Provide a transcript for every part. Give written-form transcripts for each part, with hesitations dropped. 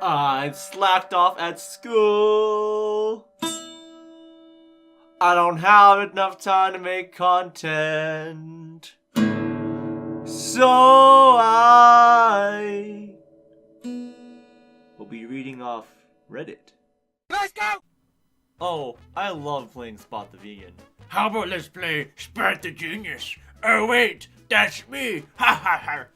I've slacked off at school. I don't have enough time to make content. So I will be reading off Reddit. Let's go! Oh, I love playing Spot the Vegan. How about let's play Spot the Genius? Oh wait, that's me! Ha ha ha!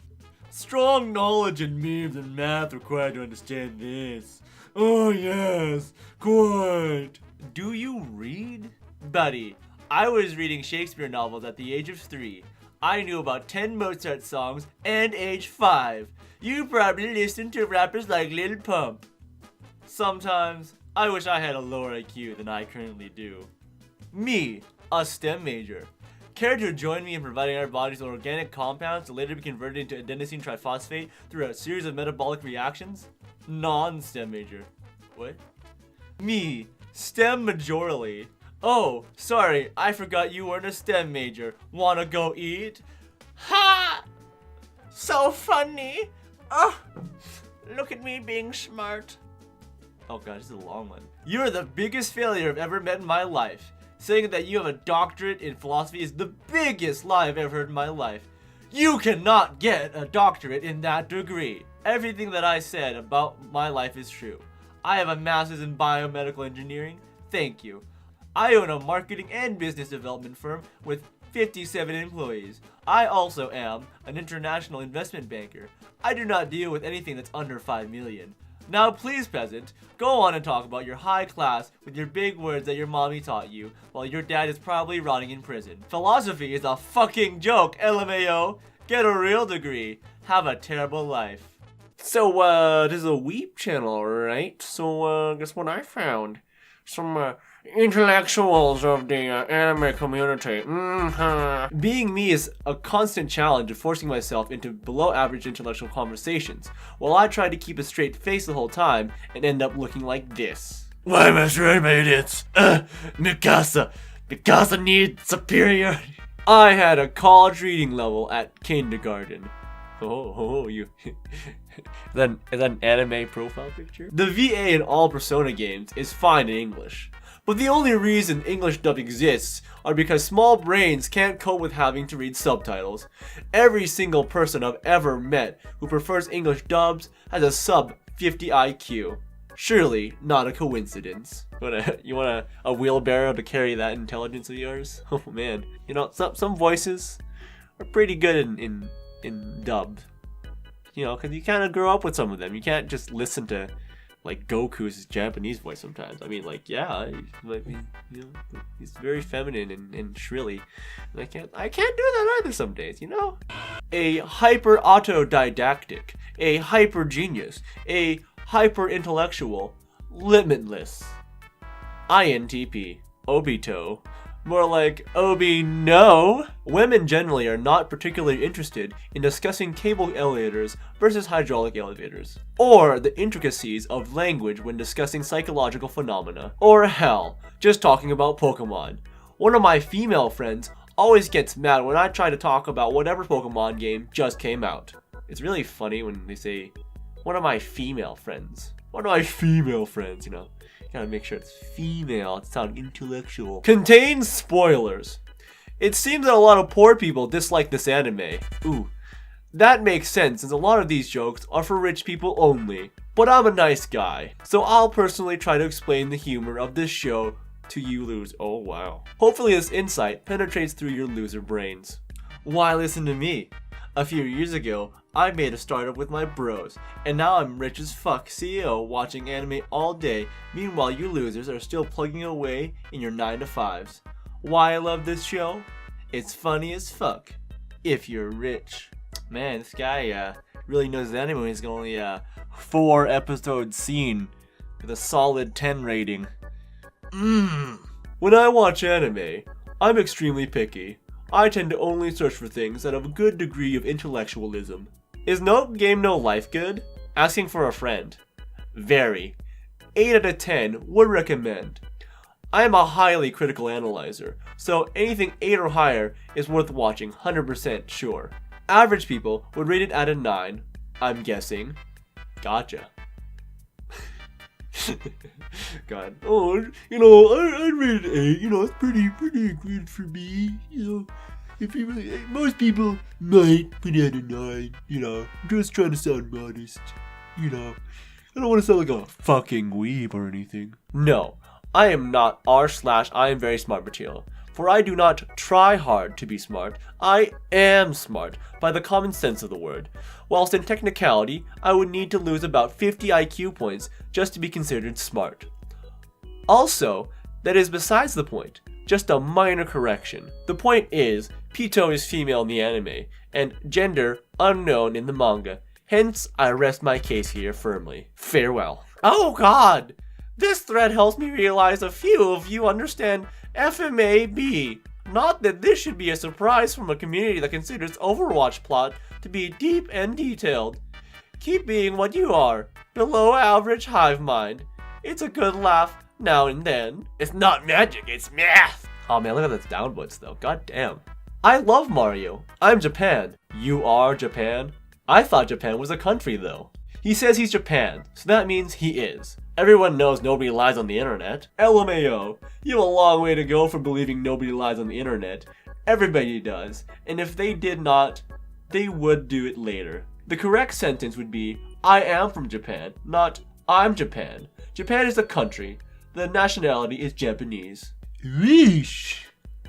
Strong knowledge in memes and math required to understand this. Oh yes, quite. Do you read? Buddy, I was reading Shakespeare novels at the age of 3. I knew about 10 Mozart songs and age 5. You probably listen to rappers like Lil Pump. Sometimes, I wish I had a lower IQ than I currently do. Me, a STEM major. Care to join me in providing our bodies with organic compounds to later be converted into adenosine triphosphate through a series of metabolic reactions? Non-STEM major. What? Me, STEM majorly. Oh, sorry, I forgot you weren't a STEM major. Wanna go eat? Ha! So funny! Oh, look at me being smart. Oh god, this is a long one. You're the biggest failure I've ever met in my life. Saying that you have a doctorate in philosophy is the biggest lie I've ever heard in my life. You cannot get a doctorate in that degree. Everything that I said about my life is true. I have a master's in biomedical engineering. Thank you. I own a marketing and business development firm with 57 employees. I also am an international investment banker. I do not deal with anything that's under 5 million. Now please, peasant, go on and talk about your high class with your big words that your mommy taught you, while your dad is probably rotting in prison. Philosophy is a fucking joke, LMAO. Get a real degree. Have a terrible life. So, this is a Weep channel, right? So, guess what I found? Some, intellectuals of the anime community. Being me is a constant challenge of forcing myself into below average intellectual conversations, while I try to keep a straight face the whole time and end up looking like this. Why, Master Anime Idiots? Mikasa needs superiority. I had a college reading level at kindergarten. You. Is that an anime profile picture? The VA in all Persona games is fine in English. But the only reason English dub exists are because small brains can't cope with having to read subtitles. Every single person I've ever met who prefers English dubs has a sub 50 IQ. Surely not a coincidence. You want a wheelbarrow to carry that intelligence of yours? Oh man. You know, some voices are pretty good in dub. You know, because you kind of grow up with some of them. You can't just listen to like Goku's Japanese voice sometimes. I mean, like, yeah, you know, he's very feminine and shrilly. And I can't do that either some days, you know? A hyper autodidactic, a hyper genius, a hyper intellectual, limitless. INTP, Obito. More like, Obi, no! Women generally are not particularly interested in discussing cable elevators versus hydraulic elevators, or the intricacies of language when discussing psychological phenomena, or hell, just talking about Pokemon. One of my female friends always gets mad when I try to talk about whatever Pokemon game just came out. It's really funny when they say, one of my female friends. One of my female friends, you know. Gotta make sure it's female to sound intellectual. Contains spoilers. It seems that a lot of poor people dislike this anime. Ooh. That makes sense since a lot of these jokes are for rich people only. But I'm a nice guy, so I'll personally try to explain the humor of this show to you losers. Oh wow. Hopefully this insight penetrates through your loser brains. Why listen to me? A few years ago, I made a startup with my bros, and now I'm rich as fuck CEO watching anime all day, meanwhile you losers are still plugging away in your 9 to 5s. Why I love this show? It's funny as fuck, if you're rich. Man, this guy really knows anime. He's got only a 4 episode scene with a solid 10 rating. When I watch anime, I'm extremely picky. I tend to only search for things that have a good degree of intellectualism. Is no game no life good? Asking for a friend. Very. 8 out of 10 would recommend. I am a highly critical analyzer, so anything 8 or higher is worth watching 100% sure. Average people would rate it at a 9, I'm guessing. Gotcha. God. Oh, you know, I rated 8. You know, it's pretty good for me. You know, if people, most people might put it at a 9. You know, I'm just trying to sound modest. You know, I don't want to sound like a fucking weeb or anything. No, I am not r/iAmVerySmart material. For I do not try hard to be smart, I am smart, by the common sense of the word. Whilst in technicality, I would need to lose about 50 IQ points just to be considered smart. Also, that is besides the point, just a minor correction. The point is, Pito is female in the anime, and gender unknown in the manga, hence I rest my case here firmly. Farewell. Oh god! This thread helps me realize a few of you understand FMAB. Not that this should be a surprise from a community that considers Overwatch plot to be deep and detailed. Keep being what you are, below average hive mind. It's a good laugh now and then. It's not magic, it's math. Oh man, look at those downvotes though, god damn. I love Mario. I'm Japan. You are Japan? I thought Japan was a country though. He says he's Japan, so that means he is. Everyone knows nobody lies on the internet. LMAO, you have a long way to go for believing nobody lies on the internet. Everybody does, and if they did not, they would do it later. The correct sentence would be, I am from Japan, not I'm Japan. Japan is a country. The nationality is Japanese. Weesh!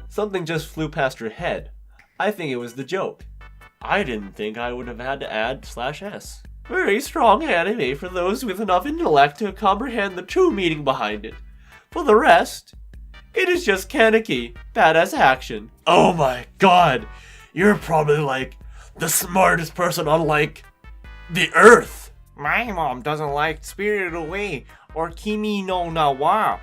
Something just flew past her head. I think it was the joke. I didn't think I would have had to add /s. Very strong anime for those with enough intellect to comprehend the true meaning behind it. For the rest, it is just Kaneki, badass action. Oh my god, you're probably like the smartest person on like the earth. My mom doesn't like Spirited Away or Kimi no Na wa.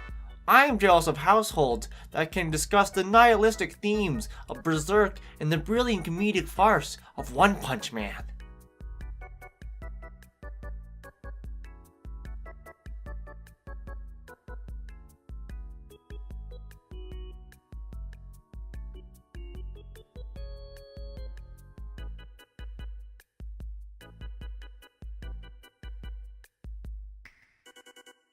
I'm jealous of households that can discuss the nihilistic themes of Berserk and the brilliant comedic farce of One Punch Man.